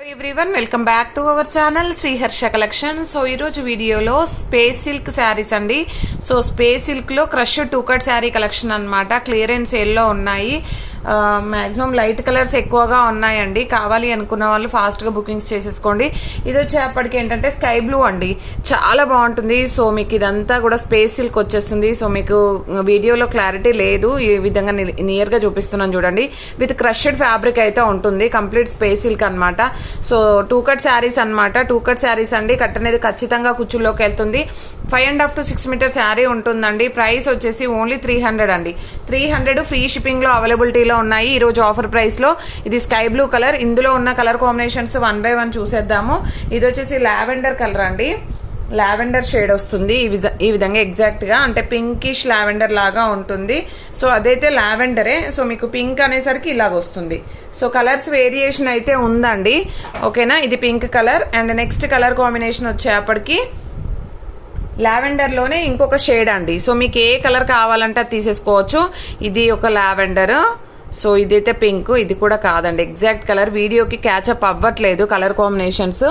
Everyone welcome back to our channel Sriharsha collection. So ఈరోజు వీడియోలో space silk saris అండి. So space silk లో crush two cut sari collection అన్నమాట. Clearance sale లో ఉన్నాయి. మాక్సిమం లైట్ కలర్స్ ఎక్కువగా ఉన్నాయండి. కావాలి అనుకున్న వాళ్ళు ఫాస్ట్ గా బుకింగ్స్ చేసేసుకోండి. ఇది వచ్చేప్పటికి ఏంటంటే స్కై బ్లూ అండి, చాలా బాగుంటుంది. సో మీకు ఇదంతా కూడా స్పేస్ సిల్క్ వచ్చేస్తుంది. సో మీకు వీడియోలో క్లారిటీ లేదు, ఈ విధంగా నియర్ గా చూపిస్తున్నాను చూడండి. విత్ క్రష్డ్ ఫ్యాబ్రిక్ అయితే ఉంటుంది, కంప్లీట్ స్పేస్ సిల్క్ అనమాట. సో టూ కట్ శారీస్ అనమాట. టూ కట్ శారీస్ అండి. కట్ అనేది ఖచ్చితంగా కుచ్చుల్లోకి వెళ్తుంది. 5.5 to 6 మీటర్ శారీ ఉంటుందండి. ప్రైస్ వచ్చేసి ఓన్లీ 300 అండి. 300 ఫ్రీ షిప్పింగ్ లో అవైలబిలిటీలో ఉన్నాయి ఈ రోజు ఆఫర్ ప్రైస్ లో. ఇది స్కై బ్లూ కలర్. ఇందులో ఉన్న కలర్ కాంబినేషన్స్ 1 by 1 చూసేద్దాము. ఇది వచ్చేసి లావెండర్ కలర్ అండి. లావెండర్ షేడ్ వస్తుంది ఈ విధంగా ఎగ్జాక్ట్ గా, అంటే పింకిష్ లావెండర్ లాగా ఉంటుంది. సో అదైతే లావెండరే. సో మీకు పింక్ అనేసరికి ఇలాగ వస్తుంది. సో కలర్స్ వేరియేషన్ అయితే ఉందండి, ఓకేనా. ఇది pink colour. And next colour combination వచ్చేప్పటికి లావెండర్ లోనే ఇంకొక షేడ్ అండి. సో మీకు ఏ కలర్ కావాలంటే అది తీసేసుకోవచ్చు. ఇది ఒక లావెండర్. సో ఇదైతే పింక్, ఇది కూడా కాదండి, ఎగ్జాక్ట్ కలర్ వీడియోకి క్యాచప్ అవ్వట్లేదు కలర్ కాంబినేషన్స్.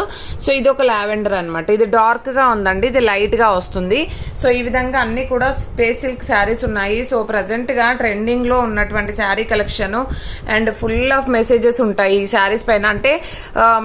సో ఇది ఒక లావెండర్ అనమాట. ఇది డార్క్ గా ఉందండి, ఇది లైట్ గా వస్తుంది. సో ఈ విధంగా అన్ని కూడా స్పేస్ సిల్క్ శారీస్ ఉన్నాయి. సో ప్రజెంట్ గా ట్రెండింగ్ లో ఉన్నటువంటి sari collection and full of messages ఉంటాయి ఈ శారీస్ పైన. అంటే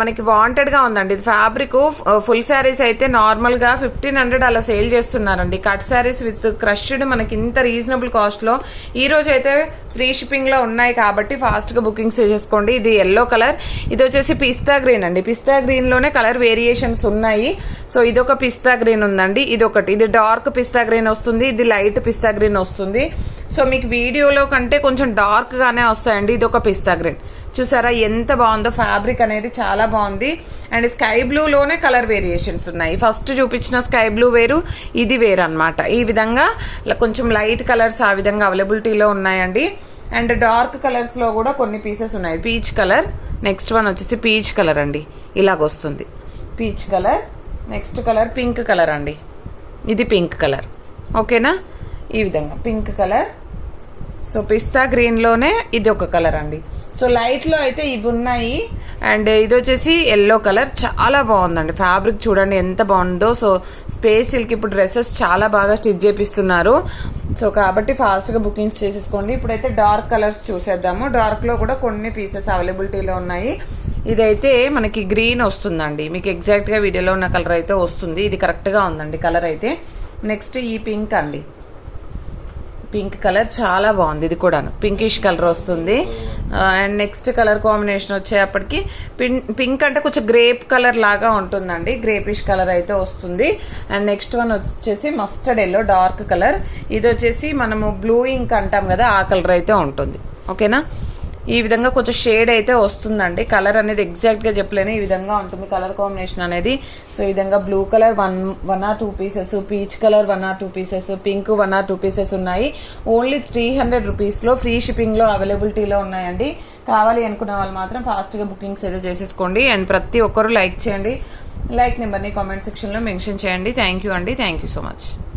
మనకి వాంటెడ్ గా ఉందండి. ఇది ఫ్యాబ్రిక్ ఫుల్ శారీస్ అయితే నార్మల్ గా 1500 అలా సేల్ చేస్తున్నారండి. కట్ శారీస్ విత్ క్రష్డ్ మనకి ఇంత రీజనబుల్ కాస్ట్ లో ఈ రోజు అయితే ఫ్రీ షిప్పింగ్ లో ఉన్నాయి కాబట్టి ఫాస్ట్ గా బుకింగ్స్ చేసేసుకోండి. ఇది ఎల్లో కలర్. ఇది వచ్చేసి పిస్తా గ్రీన్ అండి. పిస్తా గ్రీన్ లోనే కలర్ వేరియేషన్స్ ఉన్నాయి. సో ఇదొక పిస్తా గ్రీన్ ఉందండి. ఇది ఒకటి, ఇది డార్క్ పిస్తా గ్రీన్ వస్తుంది, ఇది లైట్ పిస్తా గ్రీన్ వస్తుంది. సో మీకు వీడియోలో కంటే కొంచెం డార్క్ గానే వస్తాయండి. ఇది ఒక పిస్తా గ్రీన్. చూసారా ఎంత బాగుందో, ఫ్యాబ్రిక్ అనేది చాలా బాగుంది. అండ్ స్కై బ్లూ లోనే కలర్ వేరియేషన్స్ ఉన్నాయి. ఫస్ట్ చూపించిన స్కై బ్లూ వేరు, ఇది వేరు అనమాట. ఈ విధంగా కొంచెం లైట్ కలర్స్ ఆ విధంగా అవైలబిలిటీలో ఉన్నాయండి. అండ్ డార్క్ కలర్స్ లో కూడా కొన్ని పీసెస్ ఉన్నాయి. పీచ్ కలర్, నెక్స్ట్ వన్ వచ్చేసి పీచ్ కలర్ అండి, ఇలాగొస్తుంది peach colour. Next colour pink colour అండి, ఇది పింక్ కలర్, ఓకేనా. ఈ విధంగా pink colour. So pista green లోనే ఇది ఒక కలర్ అండి. సో లైట్ లో అయితే ఇవి ఉన్నాయి. అండ్ ఇది వచ్చేసి ఎల్లో కలర్, చాలా బాగుందండి. ఫ్యాబ్రిక్ చూడండి ఎంత బాగుందో. సో స్పేస్ సిల్క్ ఇప్పుడు డ్రెస్సెస్ చాలా బాగా స్టిచ్ చేపిస్తున్నారు. సో కాబట్టి ఫాస్ట్ గా బుకింగ్స్ చేసేసుకోండి. ఇప్పుడైతే డార్క్ కలర్స్ చూసేద్దాము. డార్క్ లో కూడా కొన్ని పీసెస్ అవైలబిలిటీలో ఉన్నాయి. ఇదైతే మనకి గ్రీన్ వస్తుందండి. మీకు ఎగ్జాక్ట్ గా వీడియోలో ఉన్న కలర్ అయితే వస్తుంది. ఇది కరెక్ట్ గా ఉందండి కలర్ అయితే. నెక్స్ట్ ఈ పింక్ అండి, పింక్ కలర్ చాలా బాగుంది. ఇది కూడా పింకిష్ కలర్ వస్తుంది. అండ్ నెక్స్ట్ కలర్ కాంబినేషన్ వచ్చేప్పటికి పింక్ అంటే కొంచెం గ్రేప్ కలర్ లాగా ఉంటుందండి, గ్రేపిష్ కలర్ అయితే వస్తుంది. అండ్ నెక్స్ట్ వన్ వచ్చేసి మస్టర్డ్ ఎల్లో డార్క్ కలర్. ఇది వచ్చేసి మనము బ్లూ ఇంక్ అంటాం కదా, ఆ కలర్ అయితే ఉంటుంది, ఓకేనా. ఈ విధంగా కొంచెం షేడ్ అయితే వస్తుందండి. కలర్ అనేది ఎగ్జాక్ట్ గా చెప్పలేను, ఈ విధంగా ఉంటుంది కలర్ కాంబినేషన్ అనేది. సో ఈ విధంగా blue colour 1 or 2 pieces, peach colour 1 or 2 pieces, pink 1 or 2 pieces ఉన్నాయి. ఓన్లీ 300 రూపీస్ లో ఫ్రీ షిప్పింగ్ లో అవైలబిలిటీలో ఉన్నాయండి. కావాలి అనుకున్న వాళ్ళు మాత్రం ఫాస్ట్ గా బుకింగ్స్ అయితే చేసేసుకోండి. అండ్ ప్రతి ఒక్కరు లైక్ చేయండి. లైక్ నెంబర్ని కామెంట్ సెక్షన్ లో మెన్షన్ చేయండి. థ్యాంక్ యూ అండి, థ్యాంక్ యూ సో మచ్.